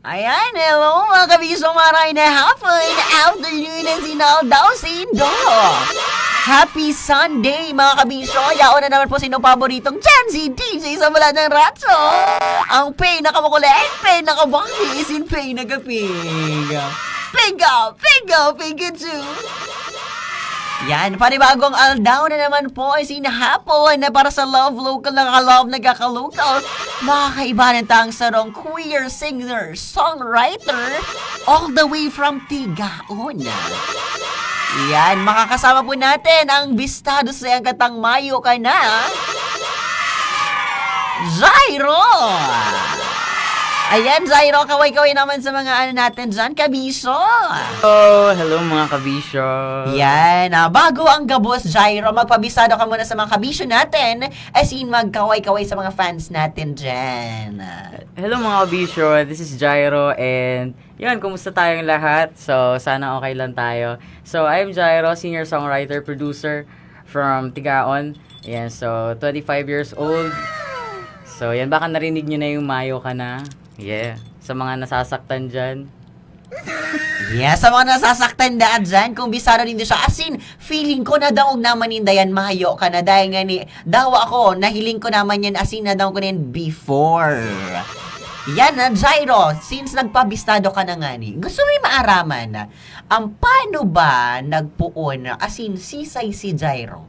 Ayan, hello mga kabisyo, maray na hapon, afternoon na sinaldaw sindo. Happy Sunday mga kabisyo, yaon na naman po sinong paboritong Chancy DJ sa mula ng Ratso. Ang pay na kamakulit, pay na kabanggi, isin pay na kapig. Piga, piga, piga too. Yan, panibagong aldaw na naman po ay sinahapon na para sa Love Local na ka-love nagkaka-local. Makakaiba ng tang sarong queer singer, songwriter, all the way from Tigaon. Yan, makakasama po natin ang bistado sa katang Mayo ka na, Jairo! Ayan, Jairo, kaway-kaway naman sa mga ano natin dyan, kabisyo. Hello mga kabisyo. Yan, bago ang gabos, Jairo, magpabisado ka muna sa mga kabisyo natin, as in magkaway-kaway sa mga fans natin dyan. Hello mga kabisyo, this is Jairo and yun, kumusta tayong lahat? So, sana okay lang tayo. So, I'm Jairo, singer-songwriter, producer from Tigaon. Yan, so 25 years old. So, yan, baka narinig nyo na yung Mayo ka na. Yeah, sa mga nasasaktan dyan. Yeah, sa mga nasasaktan daan dyan, kung bisado din siya, as in, feeling ko na daw naman dayan Mayo ka na, dahil nga ni, daw ako, nahiling ko naman yan, as in na daw ko na yan before. Yan na, Jairo, since nagpabistado ka na nga ni, gusto mo maaraman na, paano ba nagpuon, as in, sisay si Jairo?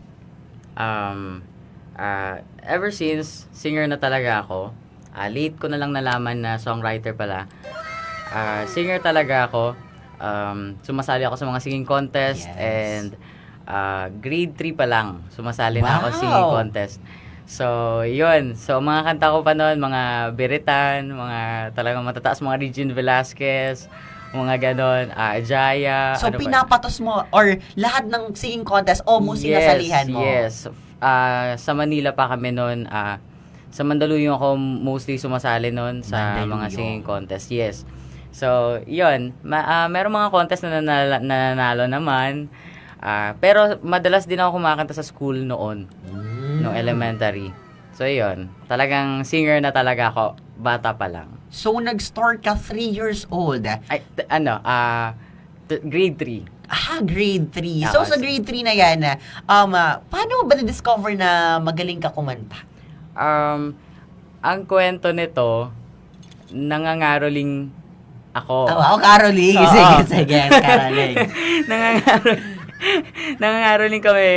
Ever since, singer na talaga ako. Late ko na lang nalaman na songwriter pala. Singer talaga ako. Sumasali ako sa mga singing contest. Yes. And grade 3 pa lang, sumasali na ako singing contest. So, yun. So, mga kanta ko pa noon, mga Biritan, mga talagang matataas, mga Regine Velasquez, mga ganon, Jaya. So, ano pinapatos mo, or lahat ng singing contest, almost sinasalihan mo? Yes. Sa Manila pa kami noon, sa Mandaluyong ako mostly sumasali noon sa mga singing contest. Yes. So, yun. Meron mga contest na nanalo naman. Pero madalas din ako kumakanta sa school noon. Noong elementary. So, yun. Talagang singer na talaga ako. Bata pa lang. So, nag-start ka 3 years old. Grade 3. Grade 3. So, sa grade 3 na yan, paano mo ba na-discover na magaling ka kumanta? Ang kwento nito, nangangaroling ako. Caroling. Sige, Caroling. Nangangaroling kami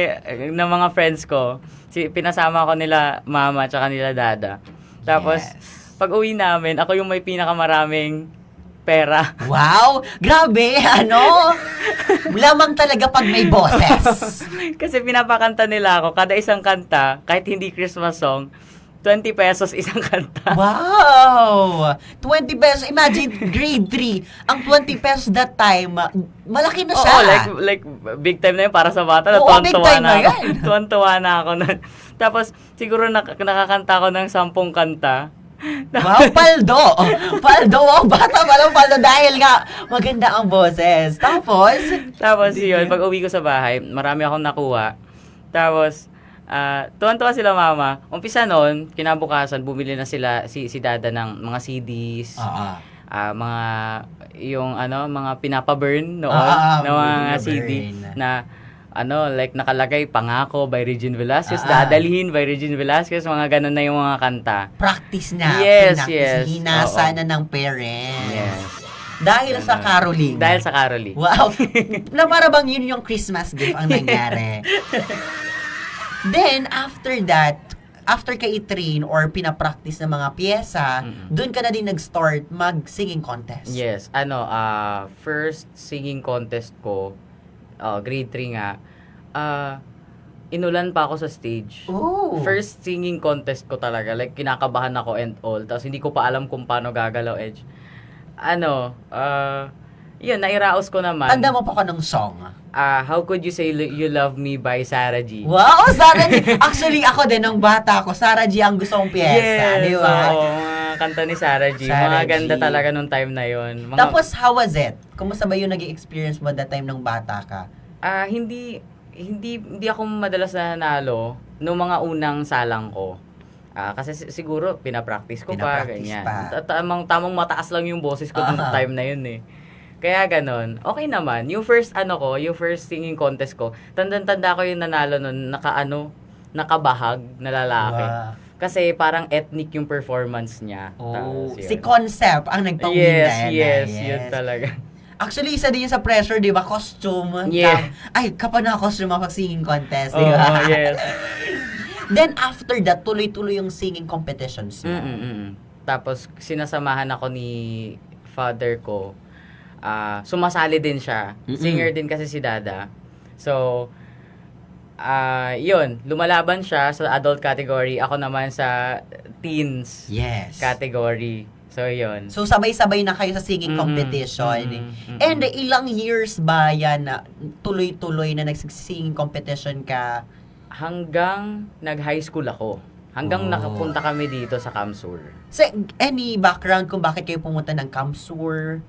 ng mga friends ko. Pinasama ko nila mama at nila dada. Tapos, pag uwi namin, ako yung may pinakamaraming pera. Wow! Grabe! Lamang talaga pag may boses. Kasi pinapakanta nila ako, kada isang kanta, kahit hindi Christmas song, 20 pesos isang kanta. Wow! 20 pesos. Imagine, grade 3. Ang 20 pesos that time, malaki na siya. Oo, like big time na yun para sa bata. Oo, big time na yan. Tuwan-tuwa na ako nun. Tapos, siguro nakakanta ako ng 10 kanta. Wow, paldo! Wow, bata pa lang paldo dahil nga maganda ang boses. Tapos yun, pag uwi ko sa bahay, marami akong nakuha. Tapos, tuwan-tuwa sila mama. Umpisa noon, kinabukasan, bumili na sila, si dada ng mga CDs, mga, mga pinapaburn noon, na mga CD, na, like nakalagay, Pangako by Regine Velasquez, Dadalhin by Regine Velasquez, mga ganun na yung mga kanta. Practice na. Yes. Hinasa na ng parents. Yes. Dahil sa caroling. Wow. Na para bang yun yung Christmas gift ang nangyari. Then, after that, after ka i-train or pinapractice ng mga pyesa, doon ka na din nag-start mag-singing contest. Yes. First singing contest ko, grade 3 nga, inulan pa ako sa stage. Oh. First singing contest ko talaga. Like, kinakabahan ako and all. Tapos, hindi ko pa alam kung paano gagalaw, Edge. Yun, nairaos ko naman. Tanda mo pa ka ng song? How Could You Say You Love Me by Sarah G. Wow, Sarah G. Actually, ako din, nung bata ko, Sarah G ang gusto kong pyesa. Yes, di ba? mga kanta ni Sarah G. Sarah Mga ganda G. talaga nung time na yun. Tapos, how was it? Kumusta ba yung nag-experience mo that time nung bata ka? Hindi ako madalas na nanalo nung mga unang salang ko. Kasi siguro pinapractice ko pa, Pinapractice ganyan. pa. Tamang mataas lang yung boses ko nung time na yun eh. Kaya ganon. Okay naman. Yung first singing contest ko, tanda ko yung nanalo nun, nakabahag na lalaki. Wow. Kasi parang ethnic yung performance niya. Oh, Tapos yun. si Concept ang nagpawin Yes, yun talaga. Actually, isa din yun sa pressure, di ba? Costume. Yeah. Kapag na-costume ako singing contest, di Oo, ba? yes. Then, after that, tuloy-tuloy yung singing competitions mo. Tapos, sinasamahan ako ni father ko. Sumasali din siya. Singer din kasi si Dada. So, yun. Lumalaban siya sa adult category. Ako naman sa teens category. So, yun. So, sabay-sabay na kayo sa singing competition. And ilang years ba yan na tuloy-tuloy na nagsisinging competition ka? Hanggang nag-high school ako. Hanggang nakapunta kami dito sa Kamsur. So, any background kung bakit kayo pumunta ng Kamsur?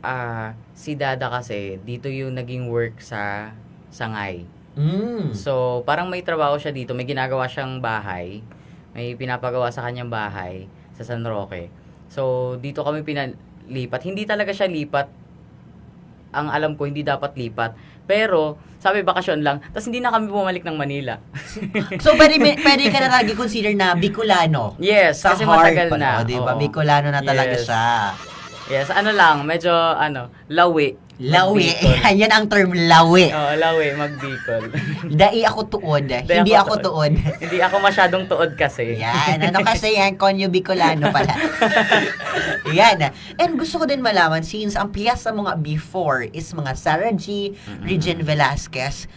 Si Dada kasi, dito yung naging work sa Sangay. Mm. So, parang may trabaho siya dito. May ginagawa siyang bahay. May pinapagawa sa kanyang bahay sa San Roque. So, dito kami pinalipat. Hindi talaga siya lipat. Ang alam ko, hindi dapat lipat. Pero, sabi bakasyon lang. Tapos hindi na kami bumalik ng Manila. So, pwede ka na lagi consider na Bicolano. Yes, Sa kasi heart matagal pa, na. no? Diba? Oo. Bicolano na talaga Yes. siya. Yes, medyo, lawi. Lawi. Magbicol. Yan ang term, lawi. Oo, lawi, magbicol. Dai ako tuod. Hindi ako tuod. Hindi ako masyadong tuod kasi. Yan. Ano kasi yan? Konyo Bicolano pala. Yan. And gusto ko din malaman, since ang piyesa mo nga before is mga Sarah G, Regine Velasquez,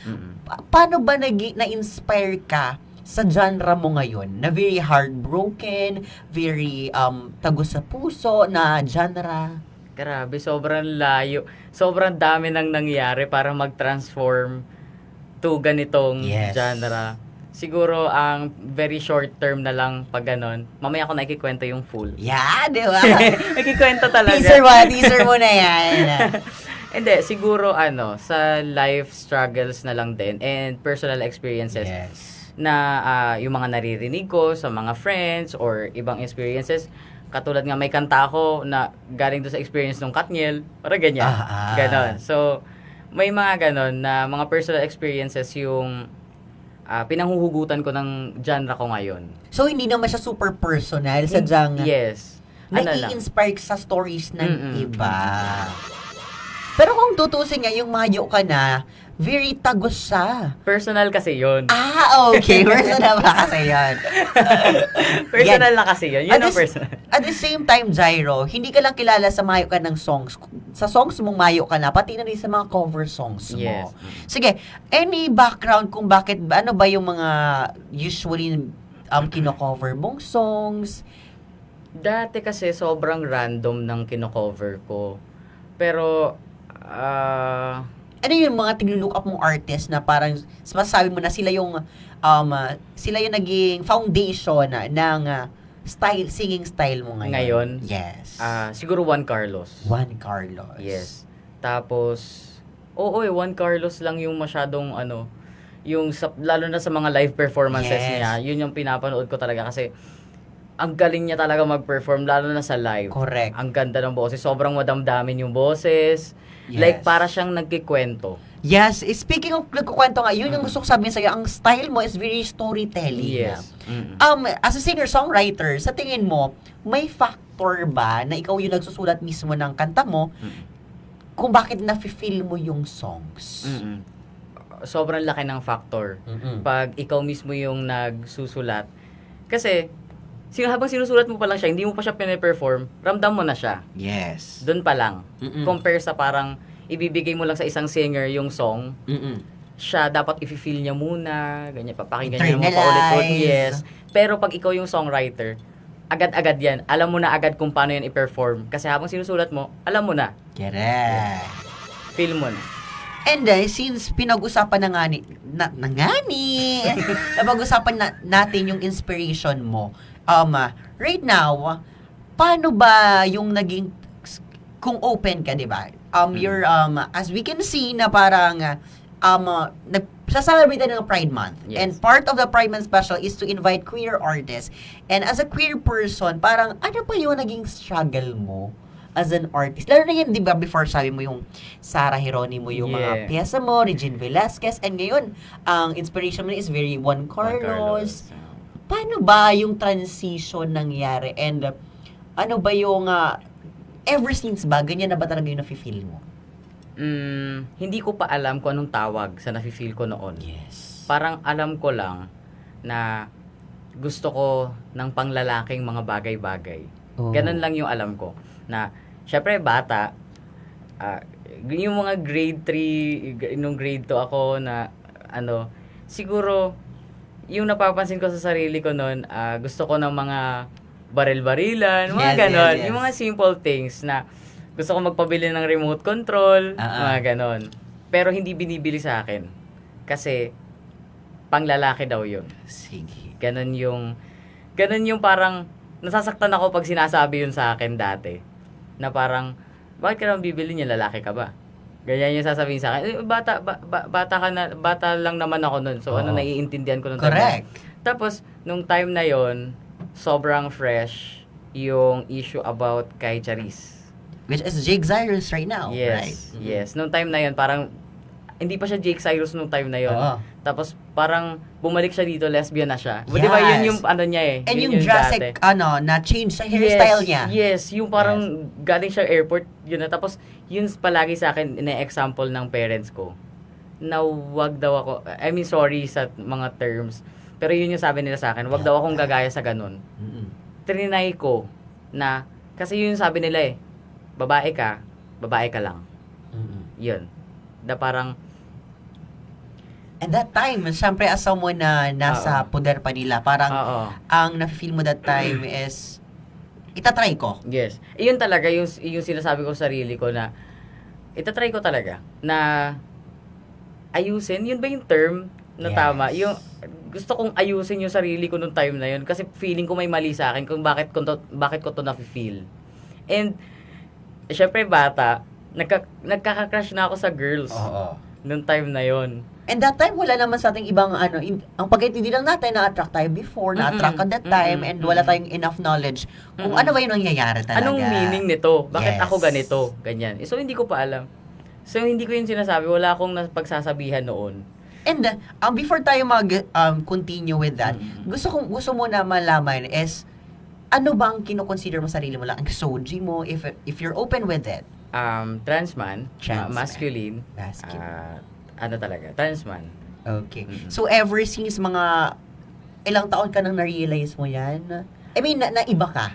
paano ba na-inspire ka sa genre mo ngayon? Na very heartbroken, very tagos sa puso na genre? Grabe, sobrang layo. Sobrang dami nang nangyari para mag-transform to ganitong genre. Siguro, ang very short term na lang pag ganon. Mamaya ko nakikikwento yung full. Yeah, di ba? Nakikikwento talaga. Teaser mo na yan. Hindi, siguro sa life struggles na lang din and personal experiences. Na yung mga naririnig ko sa mga friends or ibang experiences. Katulad nga, may kanta ako na galing doon sa experience ng Katniel. Para ganyan. Ganon. So, may mga ganon na mga personal experiences yung pinanghuhugutan ko ng genre ko ngayon. So, hindi naman siya super personal sa genre. Yes. Nai-inspire sa stories ng iba. Pero kung tutusin nga, yung mayo ka na, very tagos siya. Personal kasi yun. Okay. Personal ba kasi yun? Personal na kasi yun. Yun ang personal. At the same time, Jairo, hindi ka lang kilala sa mayo ka ng songs. Sa songs mong mayo ka na, pati na rin sa mga cover songs mo. Yes. Sige, any background kung bakit, ano ba yung mga usually kino-cover mong songs? Dati kasi sobrang random ng kino-cover ko. Pero, ano yung mga tinlook up mong artist na parang masasabi mo na sila yung naging foundation ng singing style mo ngayon? Ngayon? Yes. Siguro Juan Carlos. Juan Carlos. Yes. Tapos, Juan Carlos lang yung masyadong lalo na sa mga live performances niya, yun yung pinapanood ko talaga kasi ang galing niya talaga mag-perform, lalo na sa live. Correct. Ang ganda ng boses. Sobrang madamdamin yung boses. Like, para siyang nagkikwento. Yes. Speaking of nagkukwento nga, yun yung gusto ko sabihin sa'yo, ang style mo is very storytelling. Yes. As a singer-songwriter, sa tingin mo, may factor ba na ikaw yung nagsusulat mismo ng kanta mo kung bakit na-feel mo yung songs? Sobrang laki ng factor. Pag ikaw mismo yung nagsusulat. Kasi, habang sinusulat mo pa lang siya, hindi mo pa siya pine-perform, ramdam mo na siya. Yes. Doon pa lang. Compare sa parang ibibigay mo lang sa isang singer yung song, siya dapat i-feel niya muna, ganyan, papakinggan niya naman paulit-ulit. Yes. Pero pag ikaw yung songwriter, agad-agad yan. Alam mo na agad kung paano yan i-perform. Kasi habang sinusulat mo, alam mo na. Correct. Feel mo na. And since pinag-usapan napag-usapan natin yung inspiration mo, right now, paano ba yung naging, kung open ka, di ba? You're, as we can see na parang, sa-celebrate ng Pride Month. Yes. And part of the Pride Month special is to invite queer artists. And as a queer person, parang ano pa yung naging struggle mo as an artist? Lalo na yan, di ba, before sabi mo yung Sarah Geronimo, yung mga piyesa mo, Regine Velasquez, and ngayon, ang inspiration mo is very Juan Carlos. Paano ba yung transition nangyari? And ano ba yung, ever since ba, ganyan na ba talaga yung nafe-feel mo? Hindi ko pa alam kung anong tawag sa nafe-feel ko noon. Yes. Parang alam ko lang na gusto ko ng panglalaking mga bagay-bagay. Oh. Ganun lang yung alam ko. Na, syempre, bata, yung mga grade 3, nung grade 2 ako na, siguro, yung napapansin ko sa sarili ko noon, gusto ko ng mga baril-barilan, mga ganon. Yes. Yung mga simple things na gusto ko magpabili ng remote control, mga ganon. Pero hindi binibili sa akin. Kasi, panglalaki daw yun. Sige. Ganon yung parang, nasasaktan ako pag sinasabi yun sa akin dati. Na parang, bakit ka naman bibili niya, lalaki ka ba? Ganyan yung sasabihin sa akin. Bata lang naman ako nun. So, naiintindihan ko nung time. Correct. Tapos, nung time na yon sobrang fresh yung issue about kay Charis. Which is Jake Cyrus right now, Yes, right? yes. Nung time na yon parang, hindi pa siya Jake Cyrus nung time na yon. Tapos, parang, bumalik siya dito, lesbian na siya. Yes. Di ba yun yung ano niya eh? And Yun yung drastic, dati. na change sa hairstyle niya. Yes, yung parang galing siya airport, yun na. Tapos, yun palagi sa akin, ina-example ng parents ko. Na wag daw ako, I mean, sorry sa mga terms, pero yun yung sabi nila sa akin, wag daw akong gagaya sa ganun. Trinay ko na, kasi yun yung sabi nila eh, babae ka lang. Yun. Parang, and that time, syempre as someone na nasa poder pa nila, parang ang na-feel mo that time is, itatry ko. Yes. Yun talaga, yung sinasabi ko sa sarili ko na, itatry ko talaga, na ayusin, yun ba yung term na tama? Yung, gusto kong ayusin yung sarili ko nung time na yun, kasi feeling ko may mali sa akin kung bakit ko to nafe-feel. And, syempre bata, nagkaka-crush na ako sa girls. Nung time na yon. And that time, wala naman sa ating ibang, ang pagkaintindi lang natin, na-attract tayo before, na-attract at that time, and wala tayong enough knowledge kung ano ba yung nangyayari talaga. Anong meaning nito? Bakit Yes. ako ganito? Ganyan. So, hindi ko pa alam. So, hindi ko yun sinasabi. Wala akong pagsasabihan noon. And before tayo mag-continue with that, gusto mo na malaman is, ano ba ang kinoconsider mo sarili mo lang? Ang soji mo, if you're open with it? Trans man. Masculine. Talaga, trans man. Okay. So, ever since mga ilang taon ka nang na-realize mo yan? I mean, na-iba ka?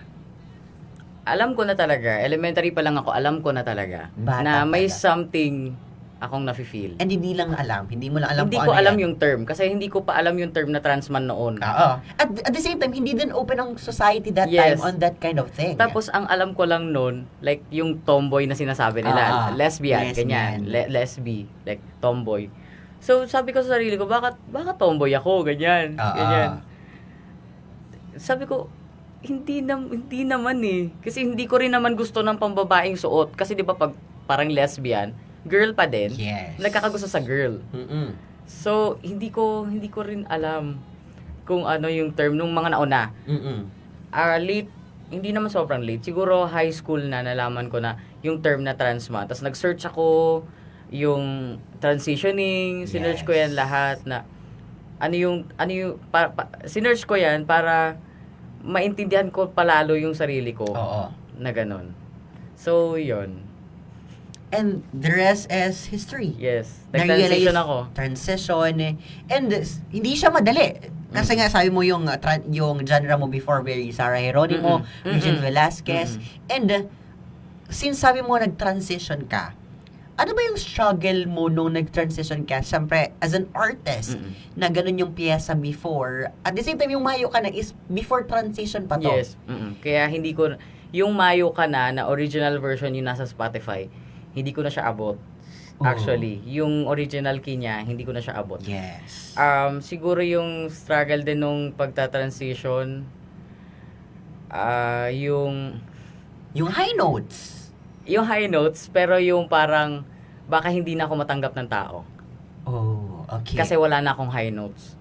Alam ko na talaga. Elementary pa lang ako, alam ko na talaga. Bata na may pala. something akong nafe-feel. And hindi lang alam. Hindi mo lang alam Hindi kung ko ano alam yan. yung term. Kasi hindi ko pa alam yung term na trans man noon. Oo. At the same time, hindi din open ang society that time on that kind of thing. Tapos, ang alam ko lang noon, like, yung tomboy na sinasabi nila, lesbian, ganyan. Lesbi, like, tomboy. So, sabi ko sa sarili ko, baka tomboy ako, ganyan. Ganyan. Sabi ko, hindi naman eh. Kasi hindi ko rin naman gusto ng pambabaeng suot. Kasi di ba pag parang lesbian, girl pa din. Yes. Nagkakagusto sa girl. So, hindi ko rin alam kung ano yung term nung mga nauna. Late, hindi naman sobrang late. Siguro high school na nalaman ko na yung term na trans man. Tapos nag-search ako yung transitioning, sinearch ko yan lahat na sinearch ko yan para maintindihan ko palalo yung sarili ko. Na ganun. So, yun. And the rest is history. Yes. Nag-transition ako. Transition. And hindi siya madali. Kasi nga sabi mo yung genre mo before very Sarah Geronimo, Regine Velasquez. And since sabi mo nag-transition ka, ano ba yung struggle mo nung nag-transition ka? Siyempre, as an artist, na ganun yung piyesa before. At the same time, yung Mayo Ka Na is before transition pa to. Yes. Kaya hindi ko, yung Mayo Ka Na original version yung nasa Spotify, hindi ko na siya abot. Actually, yung original key niya, hindi ko na siya abot. Yes. Siguro yung struggle din nung pagta-transition, yung high notes. Yung high notes, pero yung parang, baka hindi na ako matanggap ng tao. okay. Kasi wala na akong high notes.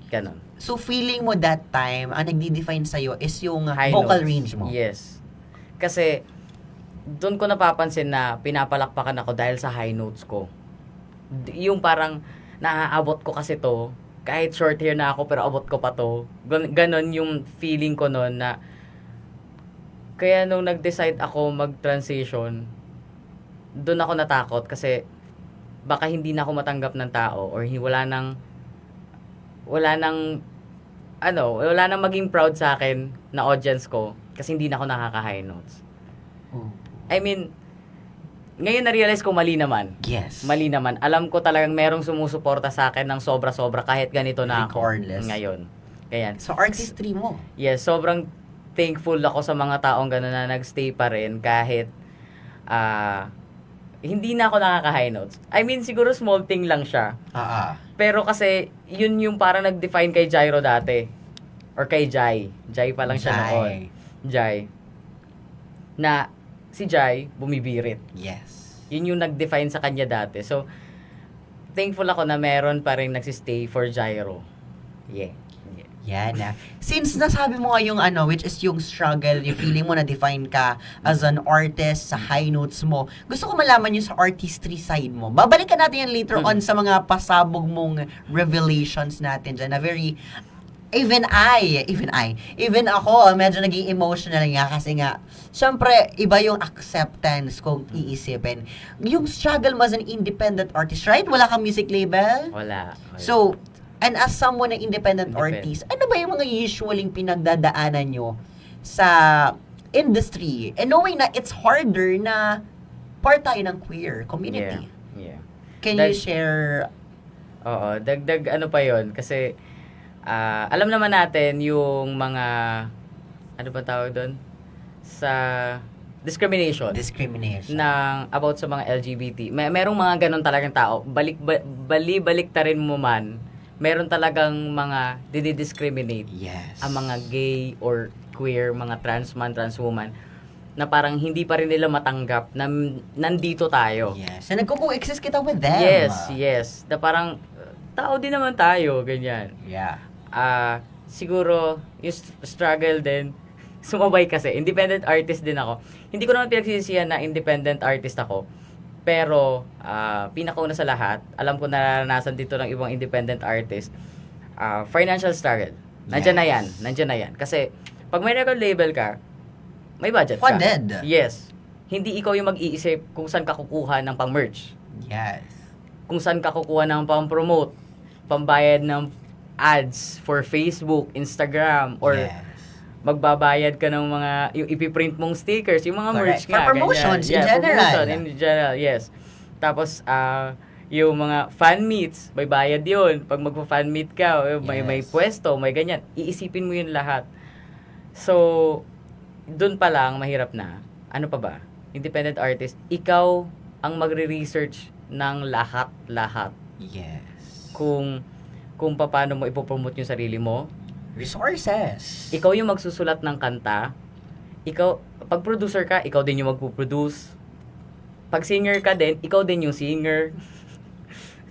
Ganon. So, feeling mo that time, ang nagdi-define sa'yo is yung High vocal notes. range mo? Yes. Kasi, doon ko napapansin na pinapalakpakan ako dahil sa high notes ko. Yung parang, naaabot ko kasi to, kahit short hair na ako, pero abot ko pa to. Ganon yung feeling ko noon na, kaya nung nag-decide ako mag-transition, doon ako natakot kasi baka hindi na ako matanggap ng tao or wala nang maging proud sa akin na audience ko kasi hindi na ako nakaka-high notes. Oh. I mean, ngayon na-realize ko mali naman. Yes. Mali naman. Alam ko talagang merong sumusuporta sa akin ng sobra-sobra kahit ganito na ako Regardless. ngayon. Kaya, So, artistry mo. yes, sobrang thankful ako sa mga taong gano'n na nagstay pa rin kahit hindi na ako nakaka-high notes. I mean, siguro small thing lang siya. Pero kasi, yun yung parang nag-define kay Jairo dati. Or kay Jai. Jai pa lang siya noon. Jai. Na, si Jai, bumibirit. Yes. Yun yung nag-define sa kanya dati. So, thankful ako na meron pa rin nagsistay for Jairo. Yeah. Yan na. Since nasabi mo nga yung which is yung struggle, yung feeling mo na define ka as an artist sa high notes mo, gusto ko malaman yung sa artistry side mo. Babalikan natin yan later on sa mga pasabog mong revelations natin dyan na very, even ako, medyo naging emotional nga kasi nga, syempre, iba yung acceptance kung iisipin. Yung struggle mo as an independent artist, right? Wala kang music label? Wala. So, and as someone na independent artist, ano ba yung mga usualing pinagdadaanan nyo sa industry? And knowing na it's harder na part tayo ng queer community. Yeah. Can you share? Oo, dagdag ano pa yon kasi alam naman natin yung mga ano ba tawag doon? Sa discrimination ng about sa mga LGBT. Merong mga ganun talagang tao. Balik ta rin mo man. Meron talagang mga didi-discriminate. Yes. Ang mga gay or queer, mga trans man, trans woman na parang hindi pa rin nila matanggap na nandito tayo. Yes. Na nagko-coexist kita with them. Yes. Na parang tao din naman tayo, ganyan. Yeah. Siguro yung struggle din sumabay kasi independent artist din ako. Hindi ko naman pinagsisisihan na independent artist ako. Pero, pinakauna sa lahat, alam ko naranasan dito ng ibang independent artist, financial struggle. Nandiyan na yan. Kasi, pag may record label ka, may budget ka. Funded. Yes. Hindi ikaw yung mag-iisip kung saan ka kukuha ng pang-merch. Yes. Kung saan ka kukuha ng pang-promote, pambayad ng ads for Facebook, Instagram, or magbabayad ka ng mga, yung ipiprint mong stickers, yung mga merch nga. For promotions in general. Promotion in general, yes. Tapos, yung mga fan meets, may bayad yun. Pag magpa-fan meet ka, may pwesto, may ganyan. Iisipin mo yun lahat. So, dun pa lang, mahirap na. Ano pa ba? Independent artist, ikaw ang magre-research ng lahat. Yes. Kung paano mo ipopromote yung sarili mo, resources. Ikaw yung magsusulat ng kanta. Pag producer ka, ikaw din yung magpo-produce. Pag singer ka din, ikaw din yung singer.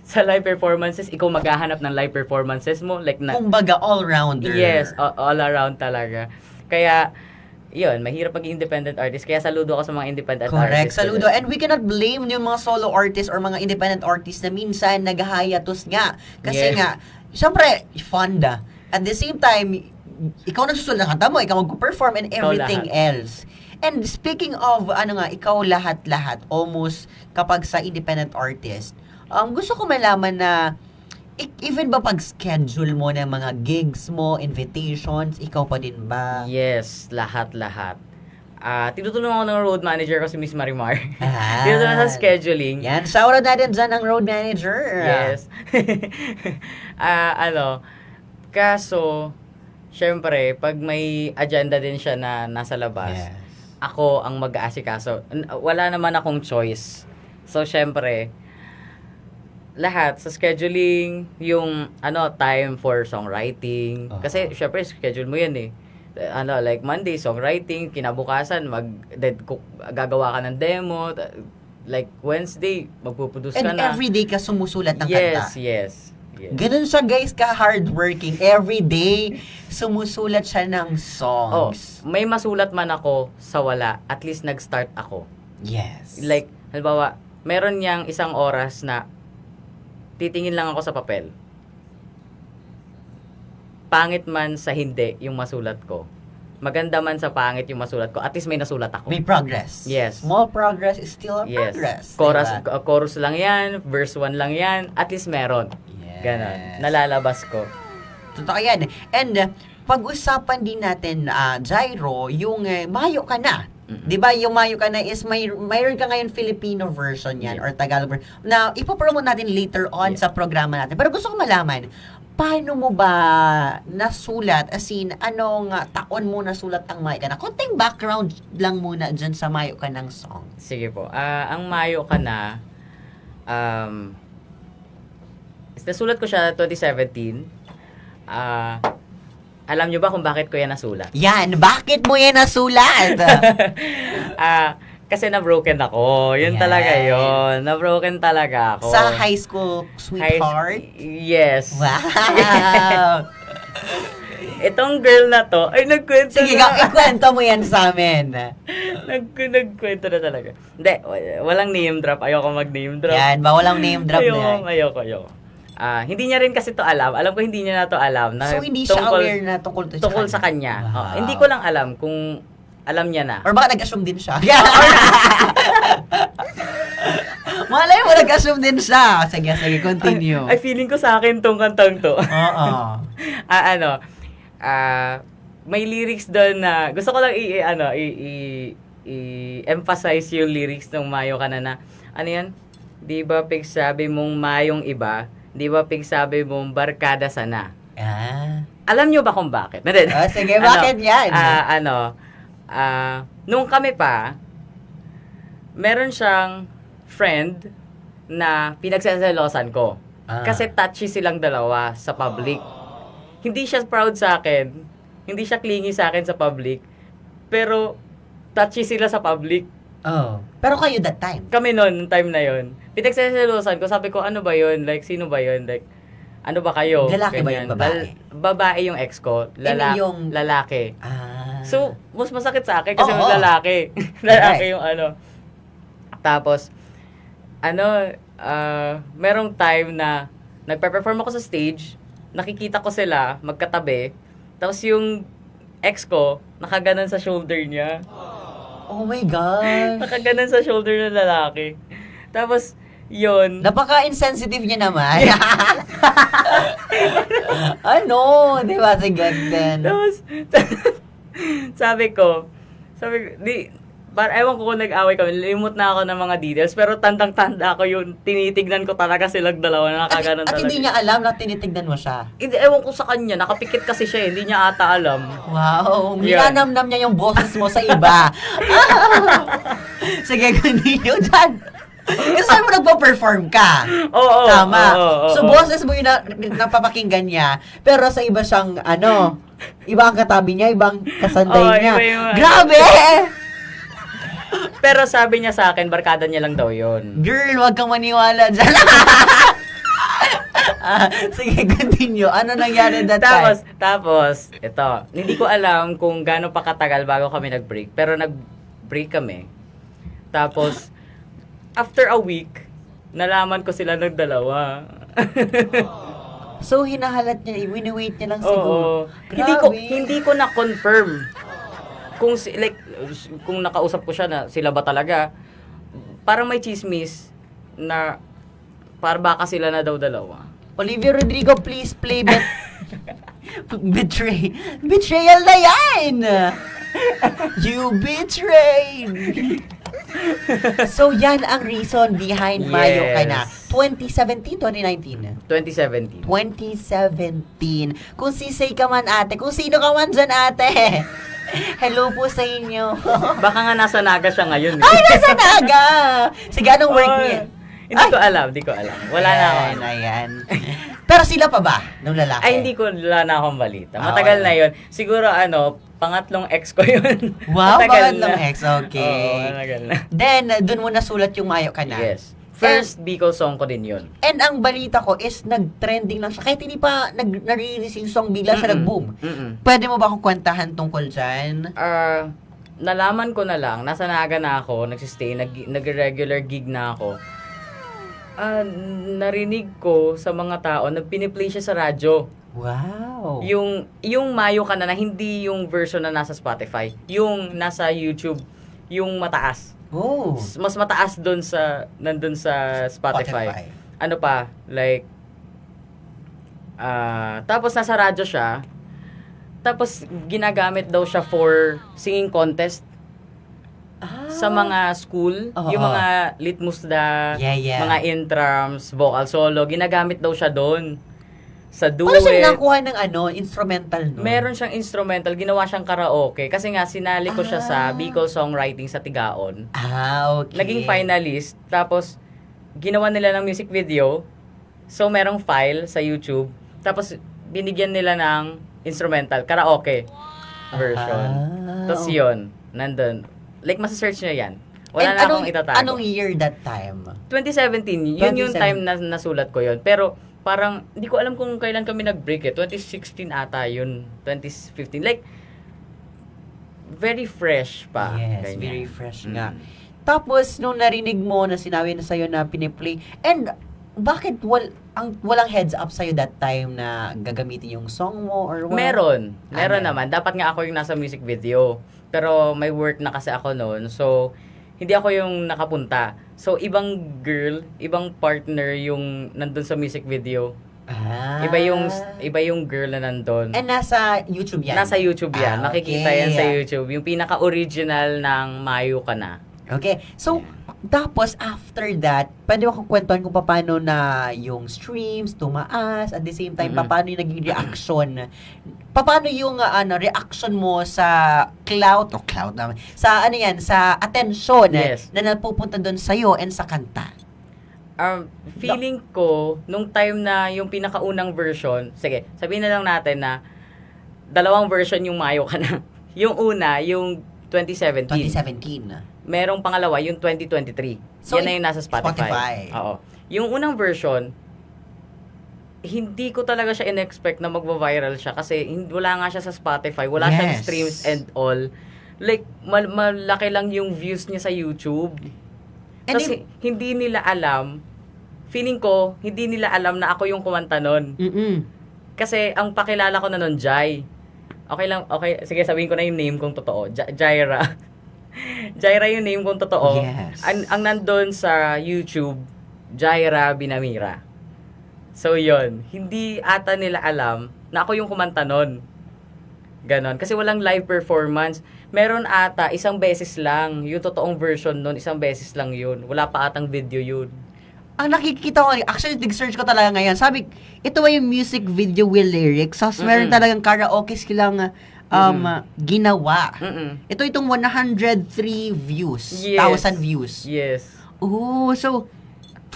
Sa live performances, ikaw maghahanap ng live performances mo. Kumbaga, all-rounder. Yes, all around talaga. Kaya, yun, mahirap maging independent artist. Kaya saludo ako sa mga independent artists. Correct, saludo. And we cannot blame yung mga solo artists or mga independent artists na minsan nag-hiatus nga. Kasi nga, syempre, funda. At the same time, ikaw nagsusulat ng kanta mo, ikaw mag-perform and everything else. And speaking of, ikaw lahat-lahat, almost kapag sa independent artist, gusto ko malaman na, even ba pag-schedule mo ng mga gigs mo, invitations, ikaw pa din ba? Yes, lahat-lahat. Tinutulungan ko ng road manager ko si Miss Marimar. Tinutulungan sa scheduling. Yan, shoutout natin dyan ang road manager. Yes. Kaso, syempre, pag may agenda din siya na nasa labas, ako ang mag-aasikaso. Wala naman akong choice. So, syempre, lahat sa scheduling, yung time for songwriting. Kasi, syempre, schedule mo yan eh. Like Monday, songwriting, kinabukasan, gagawa ka ng demo, like Wednesday, magpuproduce ka And na. everyday ka sumusulat ng Yes, kanta. yes. Ganun siya guys, ka-hardworking. Everyday, sumusulat siya ng Oh, songs. may masulat man ako sa wala, at least nag-start ako. Yes. Like, halimbawa, meron niyang isang oras na titingin lang ako sa papel. Pangit man sa hindi yung masulat ko. Maganda man sa pangit yung masulat ko, at least may nasulat ako. May progress. Yes. Small progress is still a Yes. progress. Chorus, diba? chorus lang yan, verse 1 lang yan, at least meron. Yes. Ganon. Nalalabas ko. Totoo yan. And pag-usapan din natin, Jairo, yung Mayo Ka Na. Mm-mm. 'Di ba yung Mayo Ka Na is mayroon ka ngayon Filipino version yan Yeah. or Tagalog version. Na ipopromote natin later on Yeah. sa programa natin. Pero gusto ko malaman, paano mo ba nasulat? As in, anong taon mo nasulat ang Mayo Ka Na? Konting background lang muna dyan sa Mayo Ka Nang song. Sige po. Ang Mayo Ka Na, nasulat ko siya 2017. Alam nyo ba kung bakit ko yan nasulat? Yan, bakit mo yan nasulat? Kasi na-broken ako. Yun Yan. talaga yun. Na-broken talaga ako. Sa high school sweetheart? Yes. Wow! Itong girl na to, ay nagkwento Sige, na. ikwento mo yan sa amin. Nagkwento na talaga. Hindi, walang name drop. Ayoko mag-name drop. Yan, bawal ang name drop na yan. Ayoko. Hindi niya rin kasi to alam. Alam ko hindi niya na to alam. Na So, hindi siya aware na tungkol sa kanya. Wow. Oh, hindi ko lang alam kung alam niya na. Or baka nag-assume din siya. Malay mo, nag-assume din siya. Sige, continue. Ay, feeling ko sa akin tong kantang to. Oo. May lyrics doon na gusto ko lang i-emphasize yung lyrics ng Mayo Ka Na ano yan? Di ba pigsabi mong mayong iba? Di ba pigsabi mong barkada sana? Alam nyo ba kung bakit? Sige, bakit yan? Nung kami pa, meron siyang friend na pinagsaselosan ko. Kasi touchy silang dalawa sa public. Hindi siya proud sa akin. Hindi siya clingy sa akin sa public. Pero, touchy sila sa public. Oh. Pero kayo that time? Kami noon, time na yon. Pinagsaselosan ko, sabi ko, ano ba yon? Like, sino ba yon? Like, ano ba kayo? Lalaki ba Ganyan. yun, babae? Babae yung ex ko. Yung... Lalaki. Ah. So, mas masakit sa akin kasi Oo. lalaki. Lalaki yung ano. Tapos, merong time na nagpe-perform ako sa stage, nakikita ko sila magkatabi, tapos yung ex ko, nakaganon sa shoulder niya. Oh my gosh. Nakaganon sa shoulder ng lalaki. Tapos, yun. Napaka-insensitive niya naman. Ano? Di ba? Sige, then. Tapos, sabi ko, ewan ko kung nag-away kami, limot na ako ng mga details, pero tandang-tanda ako yung tinitignan ko talaga silang dalawa na nakaganon At talaga. hindi niya alam na tinitignan mo siya. Hindi, ewan ko sa kanya, nakapikit kasi siya, hindi niya ata alam. Wow, Yan. minanamnam niya yung boses mo sa iba. Sige, continue dyan. Kasi mo nagpo-perform ka. Oo. Tama. Oo. So, boses mo yung napapakinggan niya, pero sa iba siyang, iba ang katabi niya, ibang kasanday Oo, niya. iba. Grabe! Pero sabi niya sa akin, barkada niya lang daw yun. Girl, wag kang maniwala dyan. Sige, continue. Ano nangyari that time? Tapos, ito, hindi ko alam kung gaano pa katagal bago kami nag-break, pero nag-break kami. Tapos, after a week, nalaman ko sila ng dalawa. So, hinahalat niya, wini-wait niya lang Oo. siguro. Grabe. Hindi ko na-confirm kung nakausap ko siya na sila ba talaga. Parang may chismis na para baka sila na daw dalawa. Olivia Rodrigo, please play Betrayal na yan! You betrayed! So, yan ang reason behind Mayo Ka Na. 2017, 2019? 2017. 2017. Kung sisay ka man ate, kung sino ka man dyan ate, hello po sa inyo. Baka nga nasa Naga siya ngayon. Ay, nasa Naga! Sige, anong work niya? Hindi ko alam. Wala na ako. Ayan. Pero sila pa ba, nung lalaki? Ay, hindi ko, wala na akong balita. Ah, Matagal wala. na yun. Siguro, pangatlong ex ko yun. Wow, Matagal pangatlong na. ex, okay. Oo, matagal na. Then, dun mo nasulat yung Mayo Ka Na. Yes. First Bicol song ko din yun. And ang balita ko is nag-trending lang siya. Kahit hindi pa nare-release yung song, bigla siya nag-boom. Pwede mo ba akong kwentahan tungkol dyan? Nalaman ko na lang, nasa Naga na ako, nagsistay, nag-regular gig na ako. Narinig ko sa mga tao na piniplay siya sa radyo. Wow. Yung Mayo Ka Na, hindi yung version na nasa Spotify. Yung nasa YouTube, yung mataas. Oh. Mas mataas nandun sa Spotify. Ano pa, like, tapos nasa radyo siya, tapos ginagamit daw siya for singing contest sa mga school, yung mga litmusda, mga intrams, vocal solo, ginagamit daw siya doon. Sa duet. Paano siya nakuha ng instrumental no? Meron siyang instrumental, ginawa siyang karaoke. Kasi nga, sinali ko siya sa Bicol Songwriting sa Tigaon. Okay. Naging finalist. Tapos, ginawa nila ng music video. So, merong file sa YouTube. Tapos, binigyan nila ng instrumental, karaoke version. Tapos yun, nandun. Like, masa-search nyo yan. Wala na akong itatago. Anong year that time? 2017. Yun yung time na nasulat ko yun. Pero, parang, hindi ko alam kung kailan kami nag-break 2016 ata yun. 2015. Like, very fresh pa. Yes, Ganyan. very fresh nga. Tapos, nung narinig mo na sinabi na sa'yo na piniplay, and bakit walang heads up sa'yo that time na gagamitin yung song mo or what? Meron naman. Dapat nga ako yung nasa music video. Pero may work na kasi ako noon. So, hindi ako yung nakapunta. So, ibang girl, ibang partner yung nandun sa music video. Iba yung girl na nandun. And nasa YouTube yan? Nasa YouTube yan. Makikita okay. yan sa YouTube. Yung pinaka-original ng Mayo Ka Na. Okay. So, tapos after that, pwede mo akong kwentuhan kung paano na yung streams tumaas, at the same time, paano yung naging reaction. Paano yung reaction mo sa sa attention na napupunta doon sa'yo and sa kanta. Feeling ko, nung time na yung pinakaunang version, sige, sabihin na lang natin na dalawang version yung Mayo Ka Na. Yung una, yung 2017. Merong pangalawa, yung 2023. So, yan na yung nasa Spotify. Oo. Yung unang version, hindi ko talaga siya in-expect na magva-viral siya kasi wala nga siya sa Spotify. Wala siyang streams and all. Like, malaki lang yung views niya sa YouTube. Kasi hindi nila alam, feeling ko, hindi nila alam na ako yung kumanta nun. Kasi ang pakilala ko na nun, Jai. Okay, sige, sabihin ko na yung name kong totoo. Jaira. Jaira yung name kong totoo. Yes. Ang nandun sa YouTube, Jaira Binamira. So, yun. Hindi ata nila alam na ako yung kumanta nun. Ganon. Kasi walang live performance. Meron ata, isang beses lang. Yung totoong version nun, isang beses lang yun. Wala pa atang video yun. Ang nakikita ko, actually, dig-search ko talaga ngayon. Sabi, ito ba yung music video with lyrics? So, meron talagang karaoke silang ginawa. Ito itong 103 views. Yes. 1,000 views. Yes. Oh, so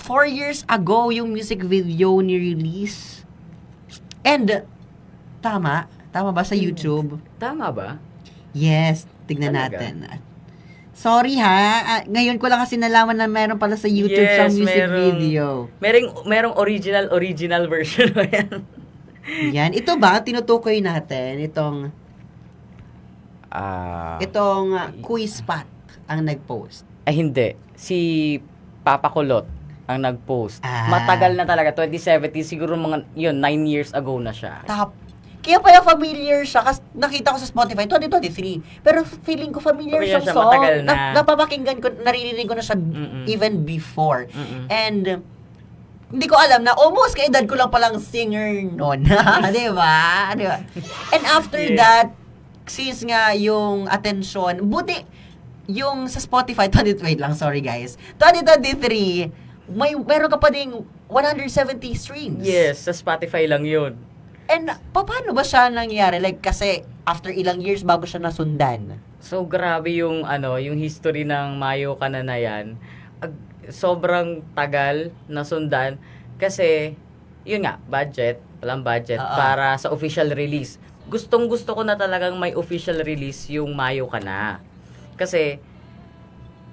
4 years ago yung music video ni release. And tama ba sa YouTube? Tama ba? Yes, tignan Talaga? natin. Sorry ha, ngayon ko lang kasi nalaman na meron pala sa YouTube sa music video. Merong original version ba yan? Yan, ito ba tinutukoy natin itong quiz spot ang nag-post. Ay, hindi. Si Papa Kulot ang nag-post. Ah. Matagal na talaga. 2017, siguro 9 years ago na siya. Kaya pala familiar siya kasi nakita ko sa Spotify 2023. Pero feeling ko familiar Familiar siyang siya, song. matagal na. Napapakinggan ko, naririnig ko na siya even before. And hindi ko alam na almost kaedad ko lang palang singer noon. Di ba? And after that, since nga yung attention, buti yung sa Spotify, wait lang, sorry guys. 2023, meron ka pa ding 170 streams. Yes, sa Spotify lang yun. And paano ba siya nangyari? Like, kasi after ilang years bago siya nasundan. So, grabe yung history ng Mayo Ka Na yan. Sobrang tagal na sundan kasi yun nga, walang budget Oo. para sa official release. Gustong-gusto ko na talagang may official release yung Mayo Ka Na. Kasi,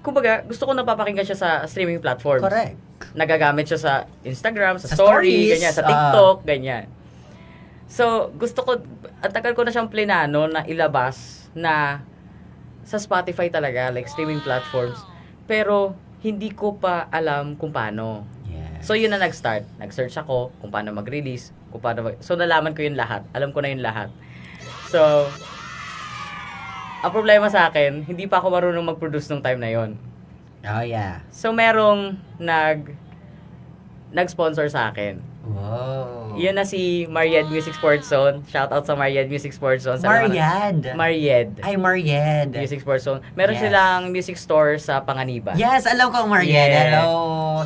kumbaga, gusto ko napapakinggan siya sa streaming platforms. Correct. Nagagamit siya sa Instagram, sa Sa story, stories, ganyan, sa TikTok, ganyan. So, gusto ko, at tagal ko na siyang plinano na ilabas na sa Spotify talaga, like streaming platforms. Pero, hindi ko pa alam kung paano. Yes. So, yun na nag-start. Nag-search ako kung paano mag-release, so, nalaman ko yun lahat. Alam ko na yun lahat. So, ang problema sa akin, hindi pa ako marunong mag-produce nung time na yon. Oh, yeah. So, merong nag-sponsor sa akin. Wow. Yun na si Maried Music Sports Zone. Shout out sa Maried Music Sports Zone. Maried Ay, Maried. Music Sports Zone. Meron Yes. silang music store sa Panganiban. Yes, alam ko, Maried. Yeah. Hello.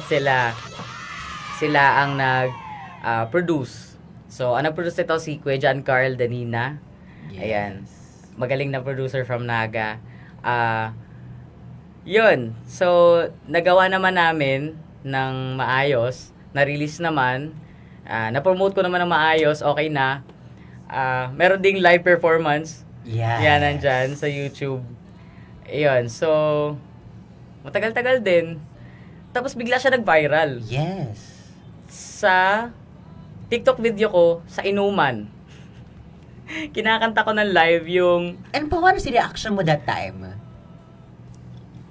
Sila ang nag-produce. So, ang nag-produce nito si Kuya John Carl Danina. Yes. Ayan. Magaling na producer from Naga. Yun. So, nagawa naman namin ng maayos. Na-release naman. Na-promote ko naman ng maayos. Okay na. Meron ding live performance. Yes. Yan, nandyan sa YouTube. Ayun. So, matagal-tagal din. Tapos bigla siya nag-viral. Yes. Sa TikTok video ko, sa inuman. Kinakanta ko ng live yung... And paano si reaction mo that time?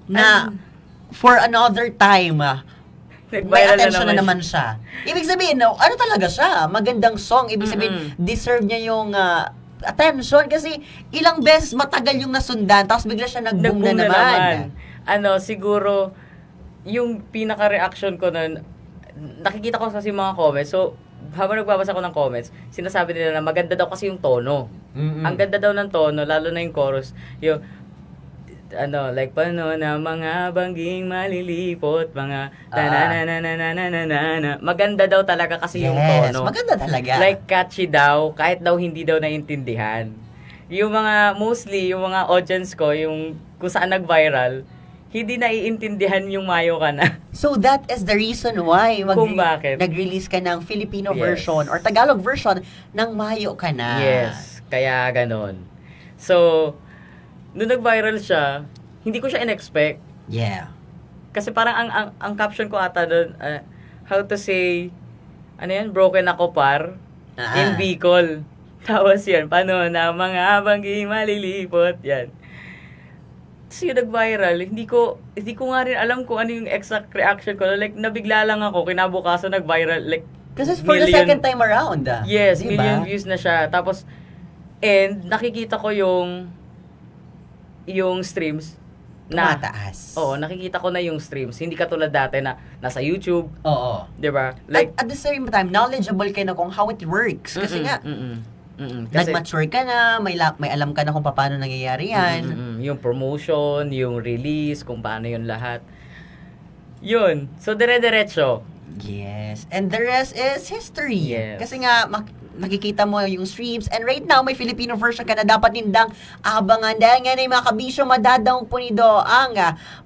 Na, for another time, may Nag-viral attention na naman siya. Ibig sabihin, no, ano talaga siya? Magandang song. Ibig sabihin, deserve niya yung attention. Kasi ilang beses matagal yung nasundan, tapos bigla siya nag-boom na naman. Siguro, yung pinaka-reaction ko nun, nakikita ko kasi mga comments. So, habang nagbabasa ko ng comments, sinasabi nila na maganda daw kasi yung tono. Mm-mm. Ang ganda daw ng tono, lalo na yung chorus. Yung, like, paano na mga bangging malilipot, mga tananananananana. Maganda daw talaga kasi yung Yes, tono. maganda talaga. Like, catchy daw, kahit daw hindi daw naiintindihan. Yung mga, mostly, yung mga audience ko, yung kung saan nag-viral, hindi naiintindihan yung Mayo Ka Na. So that is the reason why Kung bakit. nag-release ka ng Filipino Yes. version or Tagalog version ng Mayo Ka Na. Yes, kaya ganon. So, nung nag-viral siya, hindi ko siya in-expect. Yeah. Kasi parang ang caption ko ata doon, how to say, broken ako par, in Bicol. Tapos yan, paano na mga bangging malilipot, yan. Tapos yung nag-viral, hindi ko nga rin alam kung ano yung exact reaction ko. Like, nabigla lang ako, kinabukasan nag-viral, like, Kasi for the second time around. yes, diba? million views na siya. Tapos, and nakikita ko yung streams na Tumataas. Oo, nakikita ko na yung streams. Hindi katulad dati na nasa YouTube, Oo. 'di ba? Like At the same time, knowledgeable ka na kung how it works. Kasi nga, kasi nag-mature ka na, may alam ka na kung paano nangyayari yan. yung promotion, yung release, kung paano yung lahat. Yun. So dire-diretso. Yes. And the rest is history. Yes. Kasi nga, nakikita mo yung streams. And right now, may Filipino version ka na dapat nindang abangan. Dahil nga na yung mga kabisyo madadaw po nido ang